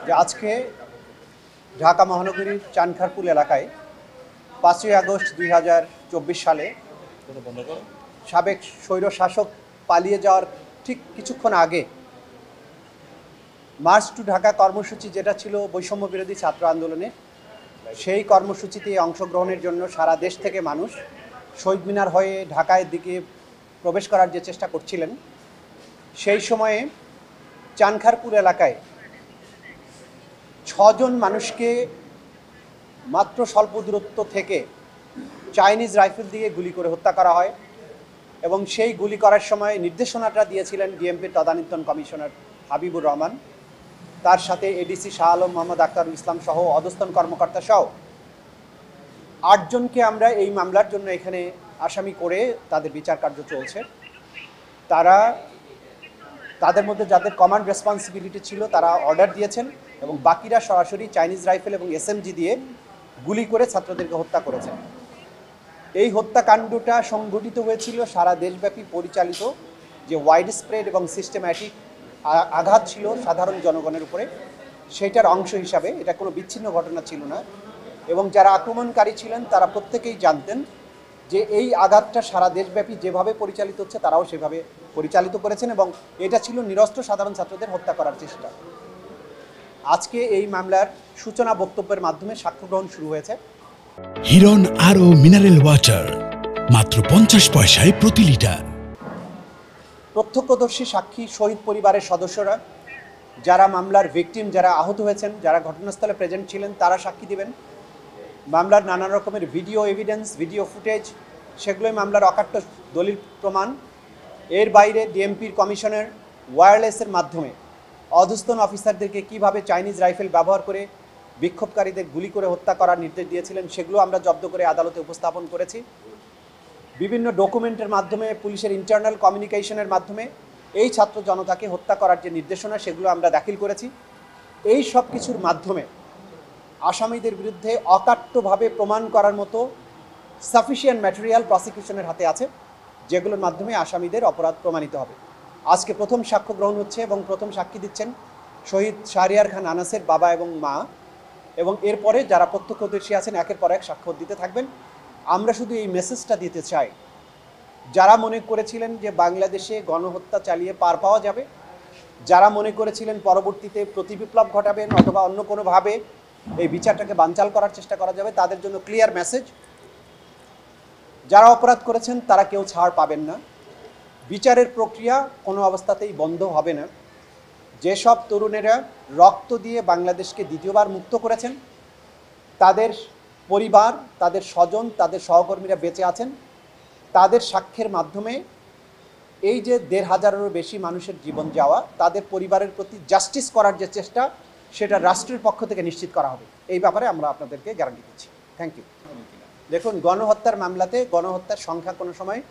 যে আজকে ঢাকা মহানগরীর চানখারপুল এলাকায় 5ই আগস্ট 2024 সালে সাবেক স্বৈরশাসক পালিয়ে যাওয়ার ঠিক কিছুক্ষণ আগে মার্চ টু ঢাকা কর্মসূচি যেটা ছিল বৈষম্য বিরোধী ছাত্র আন্দোলনে, সেই কর্মসূচিতে অংশগ্রহণের জন্য সারা দেশ থেকে মানুষ শহীদ মিনার হয়ে ঢাকার দিকে প্রবেশ করার যে চেষ্টা করছিলেন, সেই সময়ে চানখারপুল এলাকায় 6 জন মানুষকে মাত্র স্বল্প দূরত্ব থেকে চাইনিজ রাইফেল দিয়ে গুলি করে হত্যা করা হয়। এবং সেই গুলি করার সময় নির্দেশনাটা দিয়েছিলেন ডিএমপির তদানীন্তন কমিশনার হাবিবুর রহমান, তার সাথে এডিসি শাহ আলম মোহাম্মদ আখতারুল ইসলাম সহ অধস্তন কর্মকর্তা সহ 8 জনকে আমরা এই মামলার জন্য এখানে আসামি করে তাদের বিচার কার্য চলছে। তাদের মধ্যে যাদের কমান্ড রেসপন্সিবিলিটি ছিল তারা অর্ডার দিয়েছেন এবং বাকিরা সরাসরি চাইনিজ রাইফেল এবং এসএমজি দিয়ে গুলি করে ছাত্রদেরকে হত্যা করেছেন। এই হত্যাকাণ্ডটা সংঘটিত হয়েছিল সারা দেশব্যাপী পরিচালিত যে ওয়াইড স্প্রেড এবং সিস্টেম্যাটিক আঘাত ছিল সাধারণ জনগণের উপরে, সেইটার অংশ হিসাবে। এটা কোনো বিচ্ছিন্ন ঘটনা ছিল না এবং যারা আক্রমণকারী ছিলেন তারা প্রত্যেকেই জানতেন যে এই আঘাতটা সারা দেশব্যাপী যেভাবে পরিচালিত হচ্ছে তারাও সেভাবে পরিচালিত করেছেন এবং এটা ছিল নিরস্ত্র সাধারণ ছাত্রদের হত্যা করার চেষ্টা। আজকে এই মামলার সূচনা বক্তব্যের মাধ্যমে সাক্ষ্য গ্রহণ শুরু হয়েছে। হিরন আরও মিনারেল ওয়াটার মাত্র 50 পয়সায় প্রতি লিটার। প্রত্যক্ষদর্শী সাক্ষী, শহীদ পরিবারের সদস্যরা, যারা মামলার ভিকটিম, যারা আহত হয়েছেন, যারা ঘটনাস্থলে প্রেজেন্ট ছিলেন, তারা সাক্ষী দিবেন। মামলার নানা রকমের ভিডিও এভিডেন্স, ভিডিও ফুটেজ, সেগুলোই মামলার অকাট্য দলিল প্রমাণ। এর বাইরে ডিএমপির কমিশনের ওয়্যারলেসের মাধ্যমে অধস্তন অফিসারদেরকে কিভাবে চাইনিজ রাইফেল ব্যবহার করে বিক্ষোভকারীদের গুলি করে হত্যা করার নির্দেশ দিয়েছিলেন সেগুলো আমরা জব্দ করে আদালতে উপস্থাপন করেছি। বিভিন্ন ডকুমেন্টের মাধ্যমে, পুলিশের ইন্টারনাল কমিউনিকেশনের মাধ্যমে এই ছাত্র জনতাকে হত্যা করার যে নির্দেশনা সেগুলো আমরা দাখিল করেছি। এই সব কিছুর মাধ্যমে আসামিদের বিরুদ্ধে অকাট্যভাবে প্রমাণ করার মতো সাফিসিয়েন্ট ম্যাটেরিয়াল প্রসিকিউশনের হাতে আছে, যেগুলোর মাধ্যমে আসামিদের অপরাধ প্রমাণিত হবে। আজকে প্রথম সাক্ষ্য গ্রহণ হচ্ছে এবং প্রথম সাক্ষী দিচ্ছেন শহীদ শাহরিয়ার খান আনাসের বাবা এবং মা, এবং এরপরে যারা প্রত্যক্ষদর্শী আছেন একের পর এক সাক্ষ্য দিতে থাকবেন। আমরা শুধু এই মেসেজটা দিতে চাই, যারা মনে করেছিলেন যে বাংলাদেশে গণহত্যা চালিয়ে পার পাওয়া যাবে, যারা মনে করেছিলেন পরবর্তীতে প্রতিবিপ্লব ঘটাবেন অথবা অন্য কোনোভাবে এই বিচারটাকে বানচাল করার চেষ্টা করা যাবে, তাদের জন্য ক্লিয়ার মেসেজ, যারা অপরাধ করেছেন তারা কেউ ছাড় পাবেন না। বিচারের প্রক্রিয়া কোনো অবস্থাতেই বন্ধ হবে না। যেসব তরুণেরা রক্ত দিয়ে বাংলাদেশকে দ্বিতীয়বার মুক্ত করেছেন, তাদের পরিবার, তাদের স্বজন, তাদের সহকর্মীরা বেঁচে আছেন, তাদের সাক্ষ্যের মাধ্যমে এই যে 1,500-এরও বেশি মানুষের জীবন যাওয়া, তাদের পরিবারের প্রতি জাস্টিস করার যে চেষ্টা, সেটা রাষ্ট্রের পক্ষ থেকে নিশ্চিত করা হবে। এই ব্যাপারে আমরা আপনাদেরকে গ্যারান্টি দিচ্ছি। Thank you. দেখুন, গণহত্যার মামলাতে গণহত্যার সংখ্যা কোনো সময়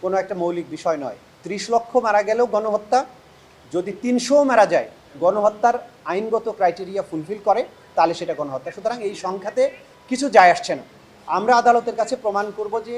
কোনো একটা মৌলিক বিষয় নয়। 30 লক্ষ মারা গেলেও গণহত্যা, যদি 300ও মারা যায়, গণহত্যার আইনগত ক্রাইটেরিয়া ফুলফিল করে, তাহলে সেটা গণহত্যা। সুতরাং এই সংখ্যাতে কিছু যায় আসছে না। আমরা আদালতের কাছে প্রমাণ করব যে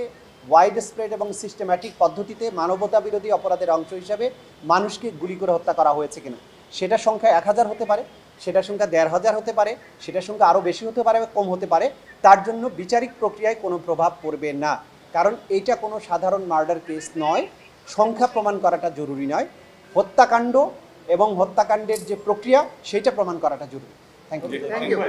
ওয়াইড স্প্রেড এবং সিস্টেম্যাটিক পদ্ধতিতে মানবতা বিরোধী অপরাধের অংশ হিসাবে মানুষকে গুলি করে হত্যা করা হয়েছে কিনা। সেটার সংখ্যা 1000 হতে পারে, সেটার সংখ্যা 1500 হতে পারে, সেটার সংখ্যা আরও বেশি হতে পারে, কম হতে পারে। তার জন্য বিচারিক প্রক্রিয়ায় কোনো প্রভাব পড়বে না, কারণ এইটা কোনো সাধারণ মার্ডার কেস নয়। সংখ্যা প্রমাণ করাটা জরুরি নয়, হত্যাকাণ্ড এবং হত্যাকাণ্ডের যে প্রক্রিয়া সেইটা প্রমাণ করাটা জরুরি। Thank you.